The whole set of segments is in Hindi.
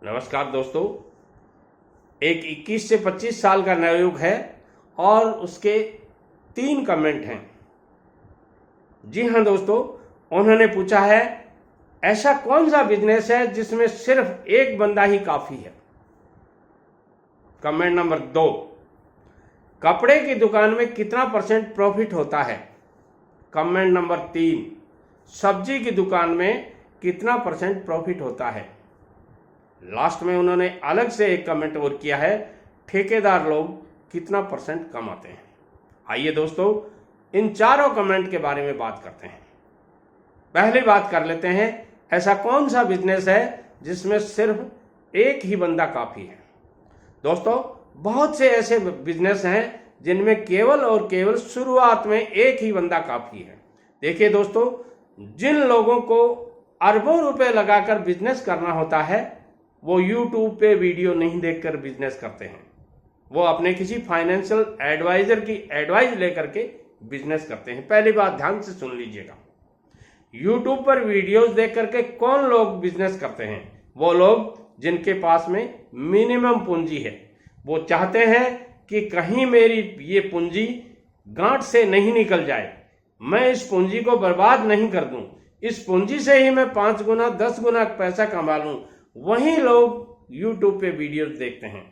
नमस्कार दोस्तों। एक 21 से 25 साल का नवयुवक है और उसके 3 कमेंट हैं। जी हाँ दोस्तों, उन्होंने पूछा है ऐसा कौन सा बिजनेस है जिसमें सिर्फ एक बंदा ही काफी है। कमेंट नंबर 2, कपड़े की दुकान में कितना % प्रॉफिट होता है। कमेंट नंबर 3, सब्जी की दुकान में कितना % प्रॉफिट होता है। लास्ट में उन्होंने अलग से एक कमेंट और किया है, ठेकेदार लोग कितना % कमाते हैं। आइए दोस्तों, इन चारों कमेंट के बारे में बात करते हैं। पहले बात कर लेते हैं, ऐसा कौन सा बिजनेस है जिसमें सिर्फ एक ही बंदा काफी है। दोस्तों, बहुत से ऐसे बिजनेस हैं जिनमें केवल और केवल शुरुआत में एक ही बंदा काफी है। देखिए दोस्तों, जिन लोगों को अरबों रुपए लगाकर बिजनेस करना होता है वो YouTube पे वीडियो नहीं देखकर बिजनेस करते हैं। वो अपने किसी फाइनेंशियल एडवाइजर की एडवाइस लेकर के बिजनेस करते हैं। पहली बात ध्यान से सुन लीजिएगा, YouTube पर वीडियोस देख करके कौन लोग बिजनेस करते हैं? वो लोग जिनके पास में मिनिमम पूंजी है। वो चाहते हैं कि कहीं मेरी ये पूंजी गांठ से नहीं निकल जाए, मैं इस पूंजी को बर्बाद नहीं कर दूं, इस पूंजी से ही मैं 5 गुना 10 गुना पैसा कमा लूं। वही लोग YouTube पे वीडियोस देखते हैं।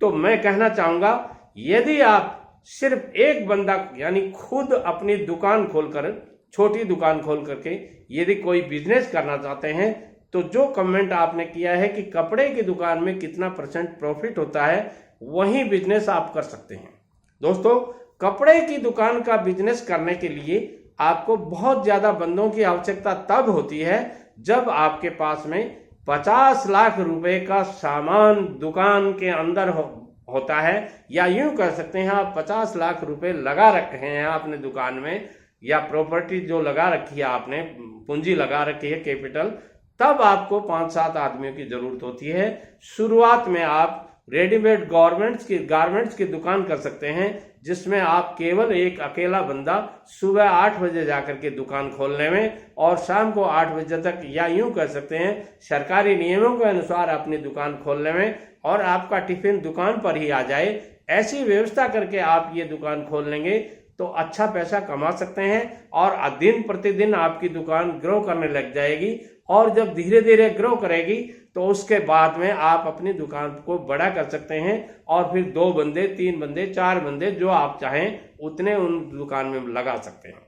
तो मैं कहना चाहूंगा, यदि आप सिर्फ एक बंदा यानी खुद अपनी दुकान खोलकर, छोटी दुकान खोल करके यदि कोई बिजनेस करना चाहते हैं तो जो कमेंट आपने किया है कि कपड़े की दुकान में कितना % प्रॉफिट होता है, वही बिजनेस आप कर सकते हैं। दोस्तों, कपड़े की दुकान का बिजनेस करने के लिए आपको बहुत ज्यादा बंदों की आवश्यकता तब होती है जब आपके पास में 50 लाख रुपए का सामान दुकान के अंदर होता है, या यूं कह सकते हैं आप 50 लाख रुपए लगा रखे हैं आपने दुकान में, या प्रॉपर्टी जो लगा रखी है आपने, पूंजी लगा रखी है, कैपिटल। तब आपको 5-7 आदमियों की जरूरत होती है। शुरुआत में आप रेडीमेड गारमेंट्स की दुकान कर सकते हैं, जिसमें आप केवल एक अकेला बंदा सुबह 8 बजे जाकर के दुकान खोलने में और शाम को 8 बजे तक, या यूं कह सकते हैं सरकारी नियमों के अनुसार अपनी दुकान खोलने में, और आपका टिफिन दुकान पर ही आ जाए, ऐसी व्यवस्था करके आप ये दुकान खोल लेंगे तो अच्छा पैसा कमा सकते हैं। और दिन प्रतिदिन आपकी दुकान ग्रो करने लग जाएगी, और जब धीरे धीरे ग्रो करेगी तो उसके बाद में आप अपनी दुकान को बड़ा कर सकते हैं, और फिर 2 बंदे 3 बंदे 4 बंदे जो आप चाहें उतने उन दुकान में लगा सकते हैं।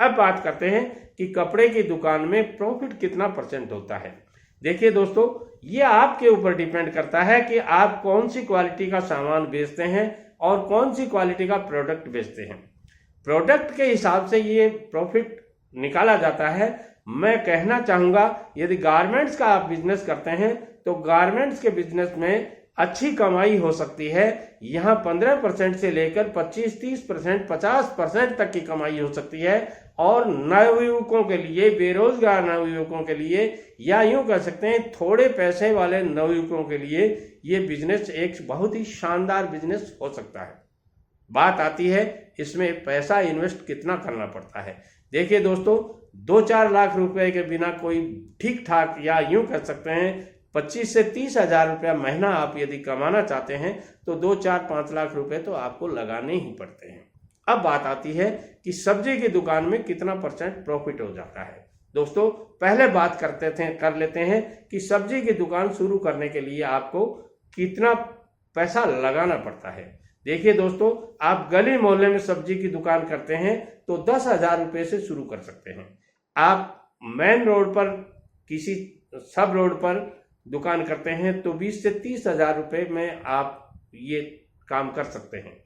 अब बात करते हैं कि कपड़े की दुकान में प्रॉफिट कितना % होता है। देखिए दोस्तों, ये आपके ऊपर डिपेंड करता है कि आप कौन सी क्वालिटी का सामान बेचते हैं और कौन सी क्वालिटी का प्रोडक्ट बेचते हैं। प्रोडक्ट के हिसाब से ये प्रॉफिट निकाला जाता है। मैं कहना चाहूंगा, यदि गारमेंट्स का आप बिजनेस करते हैं तो गारमेंट्स के बिजनेस में अच्छी कमाई हो सकती है। यहाँ 15% से लेकर 25-30%, 50% तक की कमाई हो सकती है। और नवयुवकों के लिए, बेरोजगार नवयुवकों के लिए, या यूं कह सकते हैं थोड़े पैसे वाले नवयुवकों के लिए ये बिजनेस एक बहुत ही शानदार बिजनेस हो सकता है। बात आती है इसमें पैसा इन्वेस्ट कितना करना पड़ता है। देखिए दोस्तों, 2-4 लाख रुपए के बिना कोई ठीक ठाक, या यूं कह सकते हैं 25 से 30 हजार रुपया महीना आप यदि कमाना चाहते हैं तो 2-4-5 लाख रुपए तो आपको लगाने ही पड़ते हैं। अब बात आती है कि सब्जी की दुकान में कितना % प्रॉफिट हो जाता है। दोस्तों, पहले बात कर लेते हैं कि सब्जी की दुकान शुरू करने के लिए आपको कितना पैसा लगाना पड़ता है। देखिए दोस्तों, आप गली मोहल्ले में सब्जी की दुकान करते हैं तो 10,000 रुपए से शुरू कर सकते हैं। आप मेन रोड पर, किसी सब रोड पर दुकान करते हैं तो 20 से 30 हजार रुपए में आप ये काम कर सकते हैं।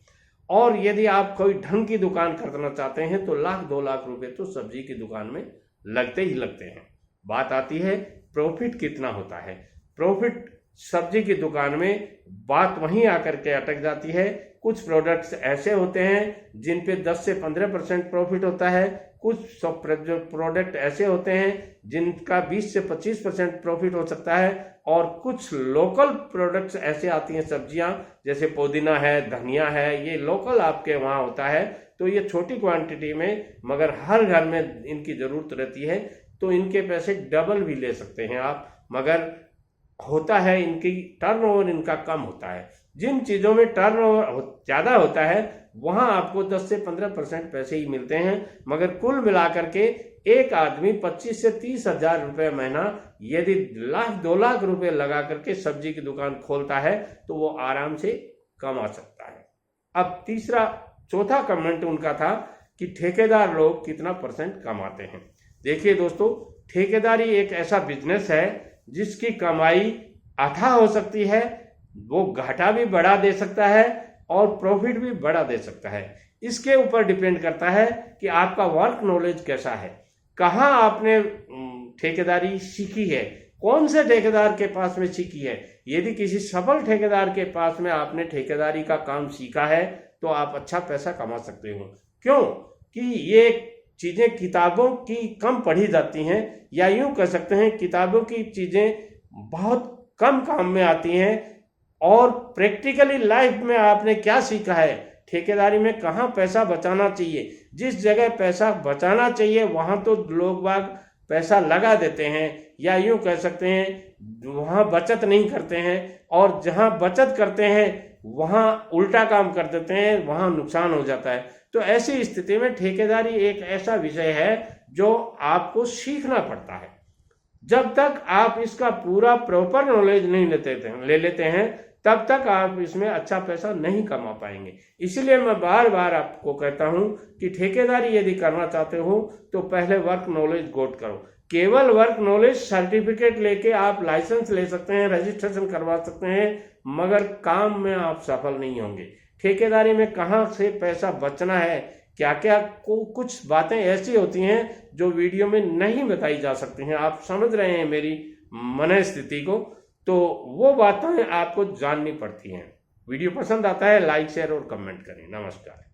और यदि आप कोई ढंग की दुकान करना चाहते हैं तो 1-2 लाख रुपए तो सब्जी की दुकान में लगते ही लगते हैं। बात आती है प्रॉफिट कितना होता है। प्रॉफिट सब्जी की दुकान में बात वहीं आकर के अटक जाती है। कुछ प्रोडक्ट्स ऐसे होते हैं जिन पे 10 से 15% प्रॉफिट होता है, कुछ प्रोडक्ट ऐसे होते हैं जिनका 20 से 25% प्रॉफिट हो सकता है, और कुछ लोकल प्रोडक्ट्स ऐसे आती हैं, सब्जियां जैसे पुदीना है, धनिया है, ये लोकल आपके वहाँ होता है। तो ये छोटी क्वांटिटी में, मगर हर घर में इनकी जरूरत रहती है, तो इनके पैसे डबल भी ले सकते हैं आप। मगर होता है, इनकी टर्नओवर इनका कम होता है। जिन चीज़ों में टर्नओवर ज़्यादा होता है वहाँ आपको 10 से 15% पैसे ही मिलते हैं, मगर कुल मिलाकर के एक आदमी 25 से 30 हजार रुपये महीना यदि 1-2 लाख रुपए लगा करके सब्जी की दुकान खोलता है तो वो आराम से कमा सकता है। अब चौथा कमेंट उनका था कि ठेकेदार लोग कितना % कमाते हैं। देखिए दोस्तों, ठेकेदारी एक ऐसा बिजनेस है जिसकी कमाई अथाह हो सकती है, वो घाटा भी बढ़ा दे सकता है और प्रॉफिट भी बढ़ा दे सकता है। इसके ऊपर डिपेंड करता है कि आपका वर्क नॉलेज कैसा है, कहाँ आपने ठेकेदारी सीखी है, कौन से ठेकेदार के पास में सीखी है। यदि किसी सफल ठेकेदार के पास में आपने ठेकेदारी का काम सीखा है तो आप अच्छा पैसा कमा सकते हो। क्यों कि ये चीज़ें किताबों की कम पढ़ी जाती हैं, या यूं कह सकते हैं किताबों की चीज़ें बहुत कम काम में आती हैं, और प्रैक्टिकली लाइफ में आपने क्या सीखा है, ठेकेदारी में कहाँ पैसा बचाना चाहिए। जिस जगह पैसा बचाना चाहिए वहाँ तो लोग बाग पैसा लगा देते हैं, या यूं कह सकते हैं वहाँ बचत नहीं करते हैं, और जहाँ बचत करते हैं वहाँ उल्टा काम कर देते हैं, वहाँ नुकसान हो जाता है। तो ऐसी स्थिति में ठेकेदारी एक ऐसा विषय है जो आपको सीखना पड़ता है। जब तक आप इसका पूरा प्रॉपर नॉलेज नहीं ले लेते हैं तब तक आप इसमें अच्छा पैसा नहीं कमा पाएंगे। इसलिए मैं बार बार आपको कहता हूं कि ठेकेदारी यदि करना चाहते हो तो पहले वर्क नॉलेज गोट करो। केवल वर्क नॉलेज सर्टिफिकेट लेके आप लाइसेंस ले सकते हैं, रजिस्ट्रेशन करवा सकते हैं, मगर काम में आप सफल नहीं होंगे। ठेकेदारी में कहाँ से पैसा बचना है, क्या क्या कुछ बातें ऐसी होती हैं जो वीडियो में नहीं बताई जा सकती हैं। आप समझ रहे हैं मेरी मन स्थिति को, तो वो बातें आपको जाननी पड़ती हैं। वीडियो पसंद आता है लाइक शेयर और कमेंट करें। नमस्कार।